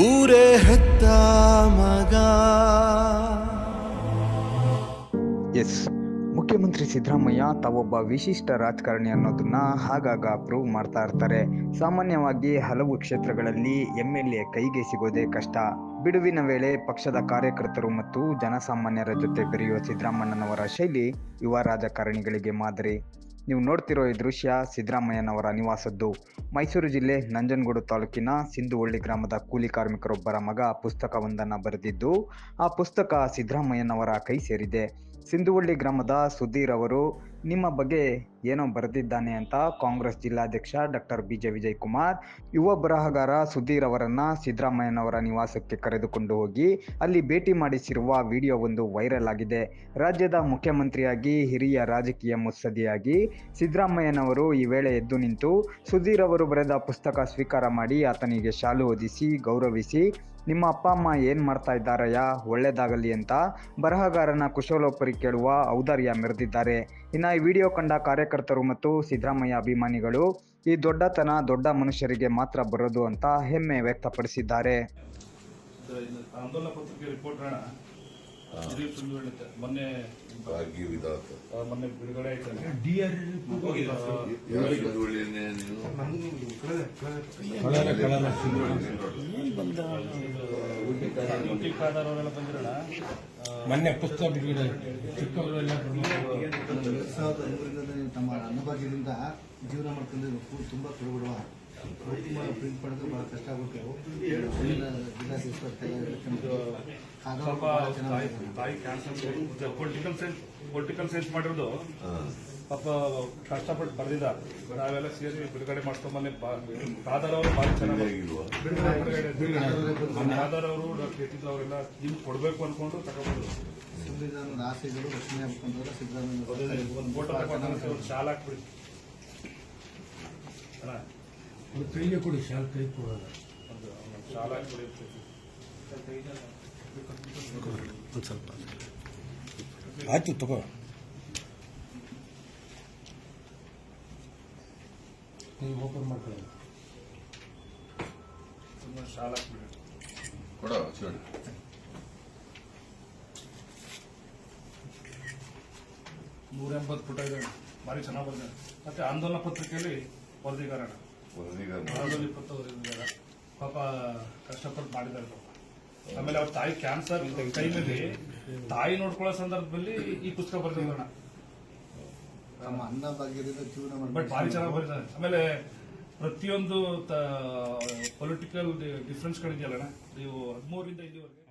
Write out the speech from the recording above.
ಊರೇ ಹೆತ್ತ ಮಗ. ಎಸ್, ಮುಖ್ಯಮಂತ್ರಿ ಸಿದ್ದರಾಮಯ್ಯ ತಾವೊಬ್ಬ ವಿಶಿಷ್ಟ ರಾಜಕಾರಣಿ ಅನ್ನೋದನ್ನ ಆಗಾಗ ಪ್ರೂವ್ ಮಾಡ್ತಾ ಇರ್ತಾರೆ. ಸಾಮಾನ್ಯವಾಗಿ ಹಲವು ಕ್ಷೇತ್ರಗಳಲ್ಲಿ MLA ಕೈಗೆ ಸಿಗೋದೇ ಕಷ್ಟ. ಬಿಡುವಿನ ವೇಳೆ ಪಕ್ಷದ ಕಾರ್ಯಕರ್ತರು ಮತ್ತು ಜನಸಾಮಾನ್ಯರ ಜೊತೆ ಬೆರೆಯುವ ಸಿದ್ದರಾಮಯ್ಯನವರ ಶೈಲಿ ಯುವ ರಾಜಕಾರಣಿಗಳಿಗೆ ಮಾದರಿ. ನೀವು ನೋಡ್ತಿರೋ ಈ ದೃಶ್ಯ ಸಿದ್ದರಾಮಯ್ಯನವರ ನಿವಾಸದ್ದು. ಮೈಸೂರು ಜಿಲ್ಲೆ ನಂಜನಗೂಡು ತಾಲೂಕಿನ ಸಿಂದುವಳ್ಳಿ ಗ್ರಾಮದ ಕೂಲಿ ಕಾರ್ಮಿಕರೊಬ್ಬರ ಮಗ ಪುಸ್ತಕವೊಂದನ್ನು ಬರೆದಿದ್ದು, ಆ ಪುಸ್ತಕ ಸಿದ್ದರಾಮಯ್ಯನವರ ಕೈ ಸೇರಿದೆ. ಸಿಂದುವಳ್ಳಿ ಗ್ರಾಮದ ಸುಧೀರ್ ಅವರು ನಿಮ್ಮ ಬಗ್ಗೆ ಏನೋ ಬರೆದಿದ್ದಾನೆ ಅಂತ ಕಾಂಗ್ರೆಸ್ ಜಿಲ್ಲಾಧ್ಯಕ್ಷ ಡಾಕ್ಟರ್ BJ ವಿಜಯಕುಮಾರ್ ಯುವ ಬರಹಗಾರ ಸುಧೀರ್ ಅವರನ್ನ ಸಿದ್ದರಾಮಯ್ಯನವರ ನಿವಾಸಕ್ಕೆ ಕರೆದುಕೊಂಡು ಹೋಗಿ ಅಲ್ಲಿ ಭೇಟಿ ಮಾಡಿಸಿರುವ ವಿಡಿಯೋ ಒಂದು ವೈರಲ್ ಆಗಿದೆ. ರಾಜ್ಯದ ಮುಖ್ಯಮಂತ್ರಿಯಾಗಿ ಹಿರಿಯ ರಾಜಕೀಯ ಮುತ್ಸದ್ದಿಯಾಗಿ ಸಿದ್ದರಾಮಯ್ಯನವರು ಈ ವೇಳೆ ಎದ್ದು ನಿಂತು ಸುಧೀರ್ ಅವರು ಬರೆದ ಪುಸ್ತಕ ಸ್ವೀಕಾರ ಮಾಡಿ ಆತನಿಗೆ ಶಾಲು ಹೊದಿಸಿ ಗೌರವಿಸಿ, ನಿಮ್ಮ ಅಪ್ಪ ಅಮ್ಮ ಏನು ಮಾಡ್ತಾ ಇದ್ದಾರಯ್ಯ, ಒಳ್ಳೇದಾಗಲಿ ಅಂತ ಬರಹಗಾರನ ಕುಶಲೋಪರಿ ಕೇಳುವ ಔದಾರ್ಯ ಮೆರೆದಿದ್ದಾರೆ. ಇನ್ನು ಈ ವಿಡಿಯೋ ಕಂಡ ಕಾರ್ಯಕರ್ತರು ಮತ್ತು ಸಿದ್ದರಾಮಯ್ಯ ಅಭಿಮಾನಿಗಳು ಈ ದೊಡ್ಡತನ ದೊಡ್ಡ ಮನುಷ್ಯರಿಗೆ ಮಾತ್ರ ಬರೋದು ಅಂತ ಹೆಮ್ಮೆ ವ್ಯಕ್ತಪಡಿಸಿದ್ದಾರೆ. ಮೊನ್ನೆ ಬಿಡುಗಡೆ ಮೊನ್ನೆ ಪುಸ್ತಕ ಬಿಡುಗಡೆ ಚಿಕ್ಕವರೆಲ್ಲ ತಮ್ಮ ಅನ್ನಭಾಗ್ಯದಿಂದ ಜೀವನ ಮಾಡ್ಕೊಂಡು ತುಂಬಾ ಕಳ್ಬಿಡುವ ಪ್ರಿಂಟ್ ಮಾಡೋದು ಬಹಳ ಕಷ್ಟ ಆಗುತ್ತೆ. ಪೊಲಿಟಿಕಲ್ ಸೈನ್ಸ್ ಮಾಡಿರೋದು ಪಾಪ ಕಷ್ಟಪಟ್ಟು ಬರೆದಿದ್ದ. ನಾವೆಲ್ಲ ಸೇರಿ ಬಿಡುಗಡೆ ಮಾಡ್ಕೊಂಬನ್ನಿ. ಕಾದರ್ ಅವರು ಭಾರಿ ಚೆನ್ನಾಗಿ ಕಾದರ್ ಅವರು ಅವರೆಲ್ಲ ನಿಮ್ಗೆ ಕೊಡ್ಬೇಕು ಅನ್ಕೊಂಡು ತಗೊಂಡ್ರು. ಸಂವಿಧಾನದ ಆಸೆಗಳು ರಕ್ಷಣೆ ಆಗ್ಕೊಂಡ್ರೆ ಸಿದ್ದರಾಮಯ್ಯ ಒಂದು ಫೋಟೋ ತಗೊಂಡು ಶಾಲೆ ಹಾಕ್ಬಿಡಿ. ಕೈಗೆ ಕೊಡಿ, ಶಾಲೆ ಕೈ ಕೊಡೋದ ಶಾಲೆ ಹಾಕ್ಬಿಡಿ. ಸ್ವಲ್ಪ ಆಯ್ತು ತಗೋ. ನೀವು ಓಪನ್ ಮಾಡ್ಕೊಳ್ಳಿ. ಶಾಲೆ ಹಾಕ್ಬಿಡಿ. 180 ಪುಟ ಇದೆ, ಭಾರಿ ಚೆನ್ನಾಗಿ ಬರೆದ. ಮತ್ತೆ ಆಂದೋಲನ ಪತ್ರಿಕೆಯಲ್ಲಿ ವರದಿಗಾರ 20 ವರದಿಗಾರ ಪಾಪ ಕಷ್ಟಪಟ್ಟು ಮಾಡಿದ್ದಾರೆ ಪಾಪ. ಆಮೇಲೆ ಅವ್ರ ತಾಯಿ ಕ್ಯಾನ್ಸರ್ ಟೈಮಲ್ಲಿ ತಾಯಿ ನೋಡ್ಕೊಳ್ಳೋ ಸಂದರ್ಭದಲ್ಲಿ ಈ ಪುಸ್ತಕ ಬರೆದಿರೋಣ. ತಮ್ಮ ಅನ್ನಭಾಗ್ಯದಿಂದ ಜೀವನ ಬಟ್ ಭಾರಿ ಚೆನ್ನಾಗಿ ಬರೀತಾರೆ. ಆಮೇಲೆ ಪ್ರತಿಯೊಂದು ಪೊಲಿಟಿಕಲ್ ಡಿಫ್ರೆನ್ಸ್ಗಳಿದೆಯಲ್ಲ, ನೀವು 13ರಿಂದ ಇಲ್ಲಿವರೆಗೆ